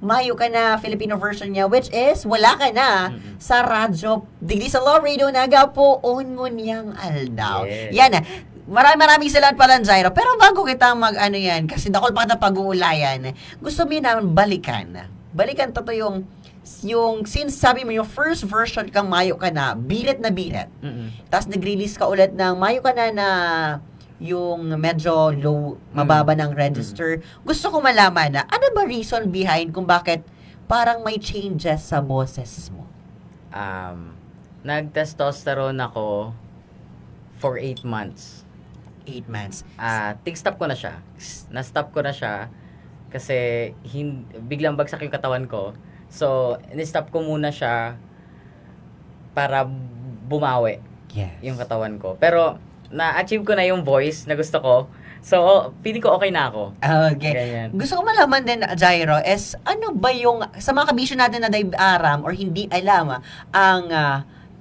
Mayo Ka Na Filipino version niya, which is wala ka na sa radyo. Digdi sa Law Radio Naga po, ngunyang aldaw. Yes. Yan na. Maraming salamat pala, Jairo. Pero bago kita yan, kasi dakol pa kita pag-uulayan, gusto mo naman balikan. Balikan to yung since sabi mo yung first version kang Mayo Ka Na, birit na birit. Tapos nag-release ka ulit ng Mayo Ka Na yung medyo low, mababa ng register. Gusto ko malaman na ano ba reason behind kung bakit parang may changes sa boses mo? Nag-testosterone ako for 8 months. 8 months. Stop ko na siya. Na-stop ko na siya kasi biglang bagsak yung katawan ko. So, ni-stop ko muna siya para bumawi yung katawan ko. Pero, na-achieve ko na yung voice na gusto ko. So, feeling ko okay na ako. Okay. Ganyan. Gusto ko malaman din, Jairo, is ano ba yung, sa mga kabisyo natin na aram or hindi alam ang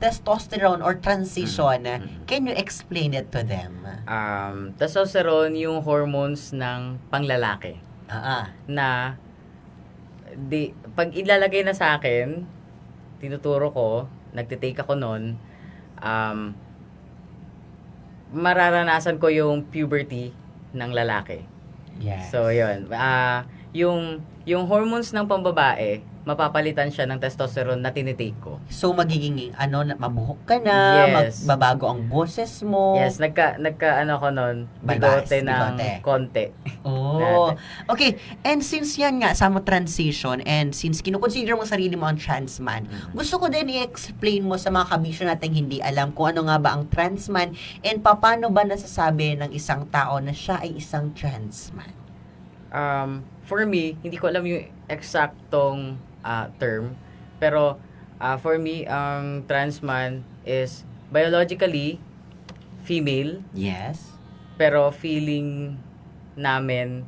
testosterone or transition, can you explain it to them? Testosterone yung hormones ng panglalaki. Na pag ilalagay na sa akin, tinuturo ko, nagtitake ako nun, um, mararanasan ko yung puberty ng lalaki. Yes. So, yun. Yung hormones ng pambabae, mapapalitan siya ng testosterone na tinitake ko. So, magiging, mabuhok ka na, Yes. magbabago ang boses mo. Yes, ano ko nun, Balbas, bigote ng bigote. konti. Oh. Okay, and since yan nga, sa mo transition, and since kinukonsider mo sarili mo ang trans man, gusto ko din i-explain mo sa mga kabisyo natin hindi alam kung ano nga ba ang trans man, and paano ba nasasabi ng isang tao na siya ay isang trans man? For me, hindi ko alam yung eksaktong term. Pero, for me, ang trans man is biologically female, Yes. pero feeling namin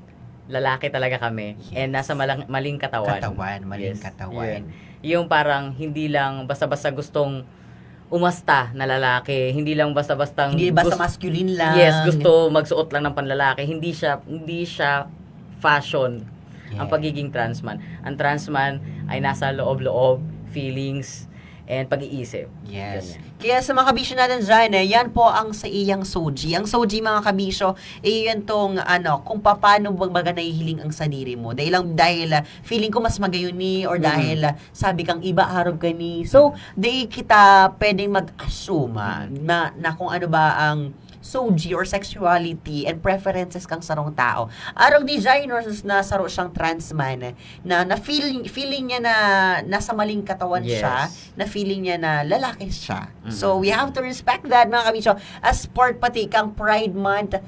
lalaki talaga kami. Yes. And nasa maling katawan. Maling Yes, katawan. yun. Yung parang hindi lang basta-basta gustong umasta na lalaki, hindi lang basta-bastang Hindi basta masculine lang. Yes, gusto magsuot lang ng panlalaki. Hindi siya fashion ang Yes. pagiging trans man. Ang trans man ay nasa loob-loob, feelings, and pag-iisip. Yes. Ganyan. Kaya sa mga kabisyo natin dyan, yan po ang sa iyang soji. Ang soji, mga kabisyo, yan tong, kung paano baga nahihiling ang sadiri mo. Dahil feeling ko mas magayuni or dahil sabi kang iba araw ka ni. So, kita pwedeng mag-assume na kung ano ba ang soji or sexuality and preferences kang sarong tao. Araw ni Jainors na saro siyang trans man na feeling niya na nasa maling katawan Yes. siya, na feeling niya na lalaki siya. So we have to respect that, mga kabisyo. As part pati kang Pride Month,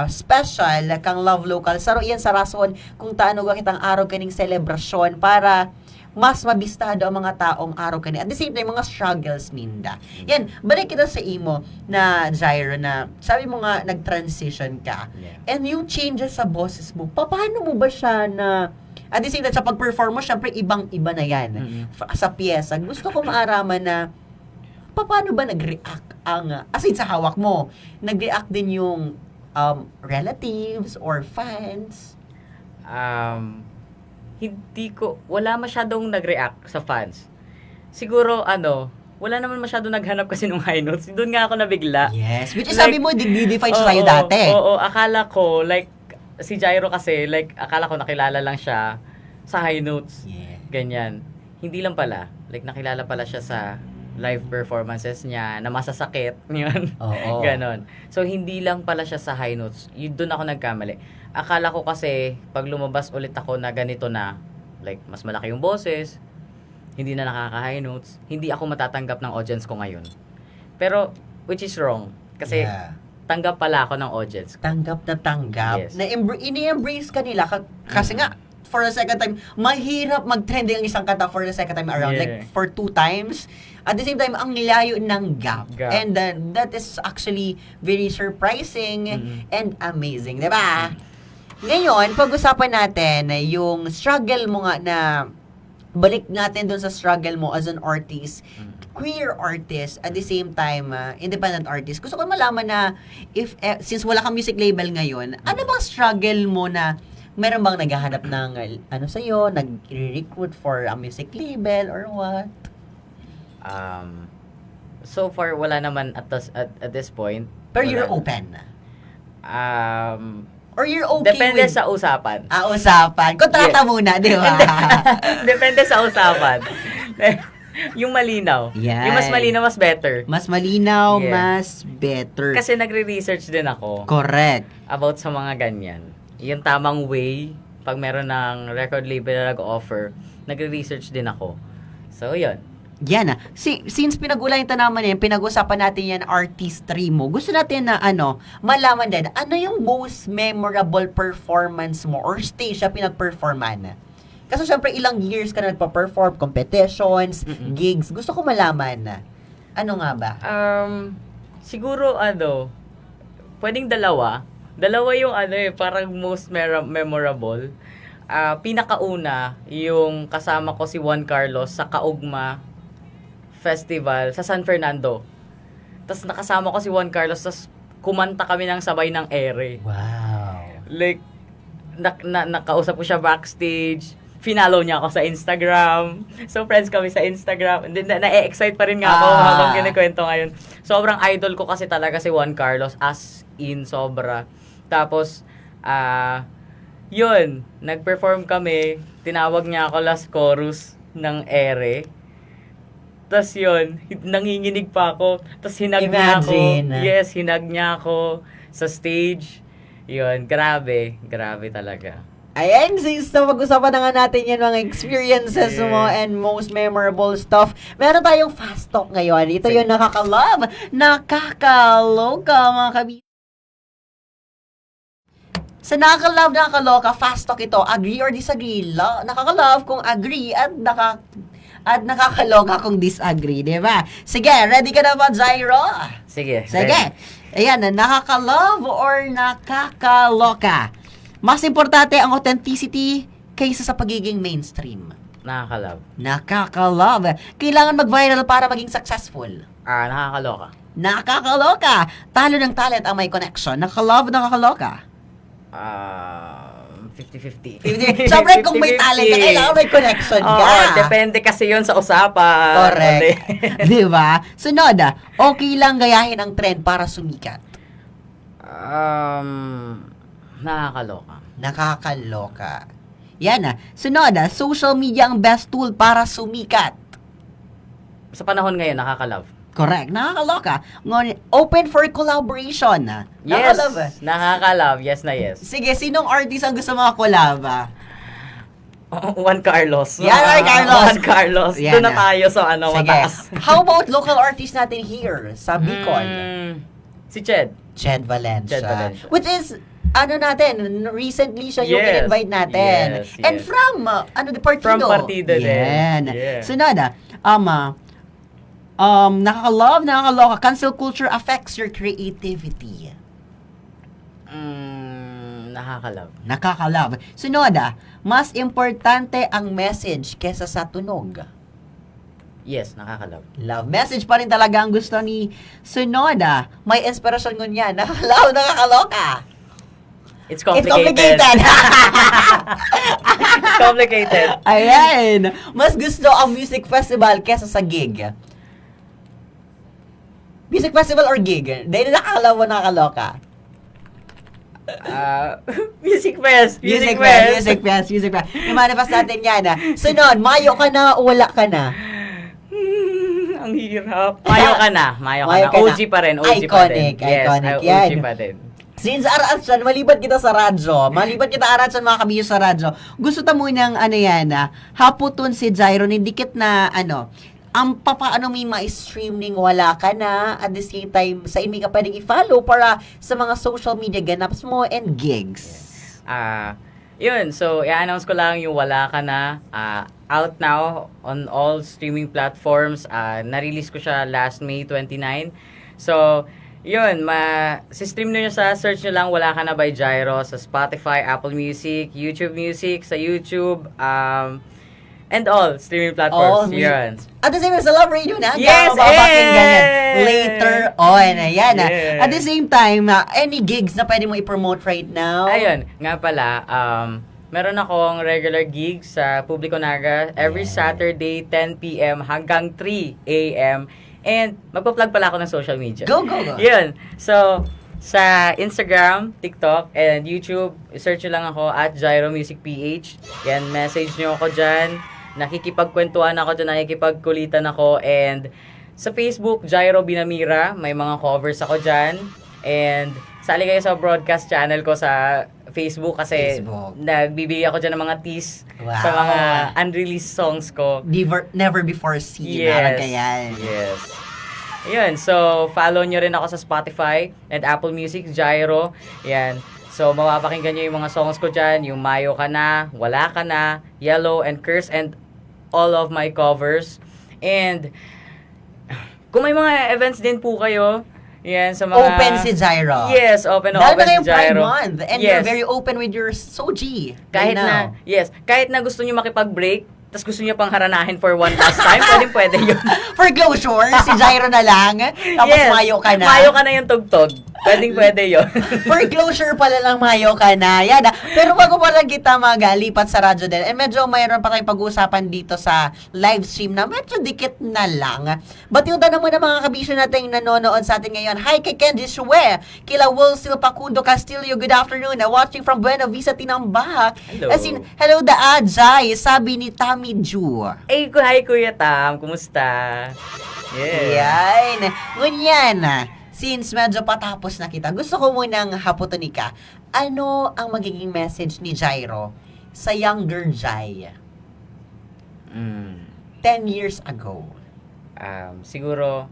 special kang Love Local. Saro yan sa rason kung taano ga kitang araw kaning selebrasyon para mas mabistado ang mga taong araw kani. At the same time, mga struggles ninda. Yan, balik kita sa imo na Jairo na sabi mo nga nag-transition ka. Yeah. And yung changes sa boses mo, paano mo ba siya na at the same time, sa pag-perform mo, syempre ibang-iba na yan. Sa piyesa, gusto ko maaraman na paano ba nag-react ang, as in sa hawak mo, nag-react din yung relatives or fans? Wala masyadong nag-react sa fans. Siguro, wala naman masyadong naghanap kasi nung high notes. Doon nga ako nabigla. Yes, which is Like, sabi mo, dignified siya sa'yo dati. Oo, akala ko, si Jairo kasi, akala ko nakilala lang siya sa high notes. Yeah. Ganyan. Hindi lang pala. Nakilala pala siya sa live performances niya na masasakit. Yun. Oo. Ganon. So, hindi lang pala siya sa high notes. Doon ako nagkamali. Akala ko kasi, pag lumabas ulit ako na ganito na, mas malaki yung boses, hindi na nakaka-high notes, hindi ako matatanggap ng audience ko ngayon. Pero, which is wrong. Kasi, tanggap pala ako ng audience ko. Tanggap na tanggap. Yes. Na ini-embrace ka nila. Kasi nga, for the second time, mahirap mag-trending ang isang kanta for the second time around. Yeah. For 2 times. At the same time, ang layo ng gap. And that is actually very surprising and amazing. Diba? Ngayon, pag-usapan natin yung struggle mo nga na balik natin dun sa struggle mo as an artist, queer artist, at the same time, independent artist. Gusto ko malaman na since wala kang music label ngayon, ano bang struggle mo na meron bang naghahanap ng sa'yo, nag-recruit for a music label or what? So far, wala naman at this point. Pero you're open na? Or you're okay Depende with... sa usapan. Usapan. Kontrata muna, di ba? Depende sa usapan. Yung malinaw. Yan. Yung mas malinaw, mas better. Mas malinaw, Yeah. mas better. Kasi nagre-research din ako Correct. about sa mga ganyan. Yung tamang way, pag meron ng record label na nag-offer, nagre-research din ako. So, yun. Yan since pinag-ulayan ito naman pinag-usapan natin yan artistry mo, gusto natin na malaman din, ano yung most memorable performance mo or stage na pinag-performan? Kasi syempre ilang years ka na nagpa-perform, competitions, gigs, gusto ko malaman ano nga ba? Siguro, pwedeng dalawa. Dalawa yung parang most memorable. Pinakauna, yung kasama ko si Juan Carlos sa Kaugma Festival sa San Fernando. Tapos nakasama ko si Juan Carlos, tapos kumanta kami ng sabay ng ere. Wow. Nakausap ko siya backstage, finalo niya ako sa Instagram. So, friends kami sa Instagram. And then, na-excite pa rin nga ako Ah. habang kinikwento ngayon. Sobrang idol ko kasi talaga si Juan Carlos. As in, sobra. Tapos, yun, nag-perform kami. Tinawag niya ako last chorus ng ere. Tapos yun, nanginginig pa ako. Tapos hinag niya ako. Imagine. Yes, hinag niya ako sa stage. Yun, grabe. Grabe talaga. Ayan, sis, na pag-usapan na nga natin yan mga experiences mo and most memorable stuff. Meron tayong fast talk ngayon. Ito yung nakaka-love, nakakaloka, mga kabisa. Sa nakaka-love, nakakaloka, fast talk ito, agree or disagree. Nakaka-love kung agree at nakakaloka kung disagree, di ba? Sige, ready ka na ba, Jairo? Sige. Sige. Ayan, nakaka-love or nakakaloka? Mas importante ang authenticity kaysa sa pagiging mainstream. Nakaka-love. Nakaka-love. Kailangan mag-viral para maging successful. Nakakaloka. Nakakaloka. Talo ng talent ang may connection. Nakaka-love, nakakaloka. 50-50. Siyempre, kung may talent ka, kailangan may connection ka. Depende kasi yun sa usapan. Correct. Di ba? Sunod, okay lang gayahin ang trend para sumikat. Nakakaloka. Nakakaloka. Yan Sunod, social media ang best tool para sumikat. Sa panahon ngayon, nakaka-love. Correct. Nakakaloka. Ngunit, open for collaboration. Yes. Nakaka-love. Nakaka-love. Yes na yes. Sige, sinong artist ang gusto mga collab? Juan Carlos. Yan, Juan Carlos. Juan Carlos. Yan Doon na tayo sa Sige. mataas. How about local artist natin here sa Bicol? Si Ched. Ched Valencia. Ched Valencia. Which is, recently siya yung Yes. in-invite natin. Yes, And yes. from, the partido. From partido din. Yan. Yeah. Sunod, nakaka-love, nakakaloka. Cancel culture affects your creativity. Nakaka-love. Nakaka-love. Sunod, mas importante ang message kesa sa tunog. Yes, nakaka-love. Love message pa rin talaga ang gusto ni Sunod. May inspirasyon ko niya. Nakaka-love, nakakaloka. It's It's complicated. complicated. It's complicated. Ayan. Mas gusto ang music festival kesa sa gig. Music festival or gig? Dahil nakakalaw mo nakakaloka. Music fest. Music fest. I-manifest natin yan. Sunod, mayo ka na o wala ka na? Ang hirap. Mayo ka na. Mayo ka na. OG pa rin. OG pa din. Iconic, iconic Yes, yan. OG pa din. Since Aratsan, maliban kita sa radyo, Aratsan mga kabiyo sa radyo, gusto ta munang haputon si Jairo, nindikit na ang papaano may ma-streaming wala ka na, at the same time, sa imi ka pwedeng i-follow para sa mga social media ganaps mo and gigs. Yun, so i-announce ko lang yung Wala Ka Na. Out now on all streaming platforms. Na-release ko siya last May 29. So, yun, si-stream nyo sa search nyo lang Wala Ka Na by Jairo sa Spotify, Apple Music, YouTube Music, sa YouTube, and all streaming platforms. Yun. At the same time, sa Love Radio na, Yes, mapapakinggan yan later on. Ayan. Yes. At the same time, any gigs na pwede mo i-promote right now? Ayun, nga pala, meron akong regular gig sa Publico Naga every Saturday, 10 p.m. hanggang 3 a.m. And magpa-plug pala ako ng social media. Go. Yun. So, sa Instagram, TikTok, and YouTube, search nyo lang ako at Jairo Music PH. Yan, message nyo ako dyan. Nakikipagkwentuhan ako dyan, nakikipagkulitan ako. And sa Facebook, Jairo Binamira. May mga covers ako dyan. And sali kayo sa broadcast channel ko sa Facebook kasi nagbibigay ako dyan ng mga tease sa mga unreleased songs ko. Never before seen. Yes. Yan. Yes. Ayun, so follow nyo rin ako sa Spotify and Apple Music, Jairo. Yan. So mapapakinggan nyo yung mga songs ko dyan, yung Mayo Ka Na, Wala Ka Na, Yellow, and Curse, and all of my covers. And kung may mga events din po kayo, yan, sa mga... Open si Jairo. Yes, open Dahil si na yung Pride Jairo. Month. And you're very open with your soji. Kahit kahit na gusto nyo makipag-break, tapos gusto nyo pang haranahin for one last time, pwede yun. For closure, si Jairo na lang. Tapos mayo ka na. Mayo ka na yung tugtog. Pwede yun. For closure pala lang mayo ka na. Yan. Pero bago pa lang kita magalipat sa radyo din, medyo mayroon pa tayong pag-uusapan dito sa live stream na medyo dikit na lang. Batiutan naman ang mga kabisyo natin nanonood sa atin ngayon. Hi kay Kenji Shue, kila Wilsil Pacundo Castillo, good afternoon. Watching from Buena Vista, Tinambak. Hello. As in, hello the Ajay, sabi ni Tammy Ju. Hi Kuya Tam, kumusta? Yan. Ngunyan, since medyo patapos na kita, gusto ko munang haputon ka. Ano ang magiging message ni Jairo sa younger Jai 10 years ago? Siguro,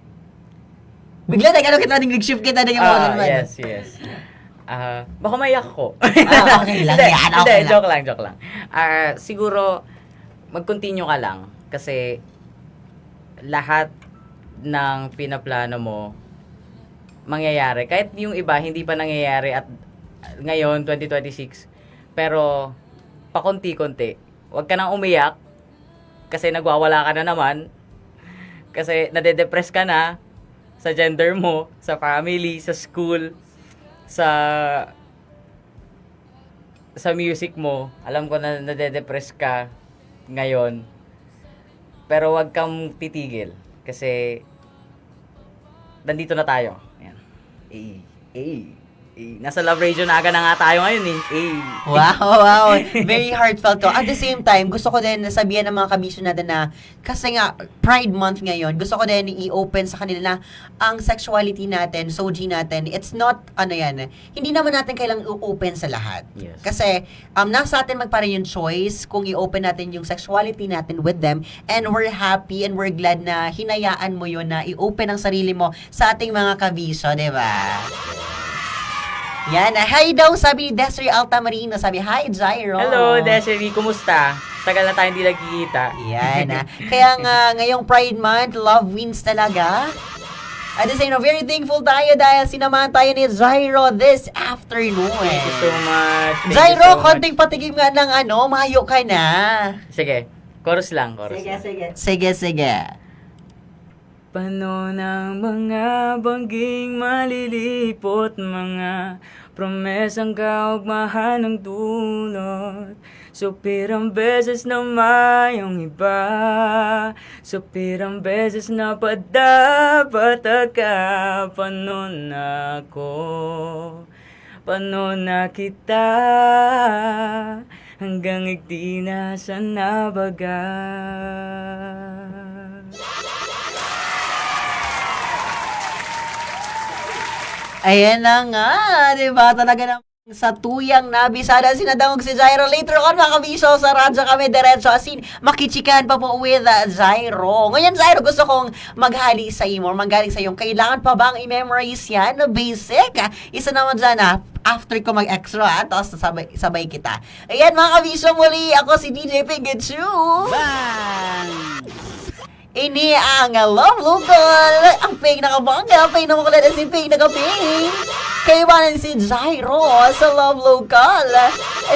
Bigla na gano'n kita nag-shift kita ng emotion. yes. Baka maiyak ko. Okay lang yan, okay lang. Joke lang. Siguro, mag-continue ka lang. Kasi, lahat ng pinaplano mo, mangyayari. Kahit yung iba, hindi pa nangyayari at ngayon, 2026. Pero, pakunti-kunti. Huwag ka nang umiyak. Kasi nagwawala ka na naman. Kasi nade-depress ka na sa gender mo, sa family, sa school, sa music mo. Alam ko na nade-depress ka ngayon. Pero wag kang titigil. Kasi, nandito na tayo. Ayan. Nasa Love Radio na aga na nga tayo ngayon Wow. Very heartfelt to. At the same time, gusto ko din sabihan ng mga kabisyo natin na, kasi nga, Pride Month ngayon, gusto ko din i-open sa kanila na ang sexuality natin, soji natin, it's not, hindi naman natin kailang i-open sa lahat. Yes. Kasi, nasa atin magpara yung choice kung i-open natin yung sexuality natin with them, and we're happy and we're glad na hinayaan mo yun na i-open ang sarili mo sa ating mga kabisyo, di ba? Yan. Hi daw, sabi ni Desiree Altamarino. Sabi, hi, Jairo. Hello, Desiree. Kumusta? Tagal na tayo hindi nagkikita. Yan. Kaya nga, ngayong Pride Month, love wins talaga. At the same time, very thankful tayo dahil sinamahan tayo ni Jairo this afternoon. Thank you so much. Jairo, konting patikim nga ng mayo ka na. Sige, chorus lang. Sige. Paano ng mga bangging malilipot, mga promesang kaugmahan ng dulot. Supirang beses na mayong iba, supirang beses na padapat ka. Paano na ako, paano na kita, hanggang ikdi na sa nabaga. Ayan na nga, di ba? Talaga na sa tuyang nabisada sinadangog si Jairo. Later on, mga kabisyo, sa radyo kami diretso. As in, makichikahan pa po with Jairo. Ngayon, Jairo, gusto kong maghali sa imo, magaling sa iyong, kailangan pa bang i-memorize yan na basic? Isa naman dyan, after ko mag-extra, tapos sabay kita. Ayan, mga kabisyo, muli, ako si DJ Pikachu. Bang! Ini ang Love Local. Ang ping nakabangga, ping nakakulat at si ping nakaping. Kaibanan si Jairo sa Love Local.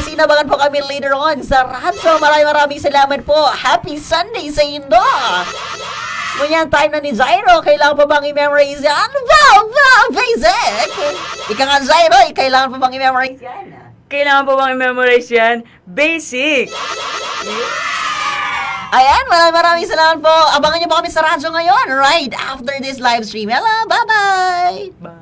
Sinabangan po kami later on sa radyo. Maraming salamat po. Happy Sunday sa Indo. Ngunyan time na ni Jairo, kailangan pa bang i-memorize yan? Basic! Ika nga Jairo, kailangan pa bang i-memorize yan? Kailangan pa bang i-memorize yan? Basic! Ayan, maraming salamat po. Abangan niyo po kami sa radyo ngayon right after this live stream. Hello, bye-bye! Bye!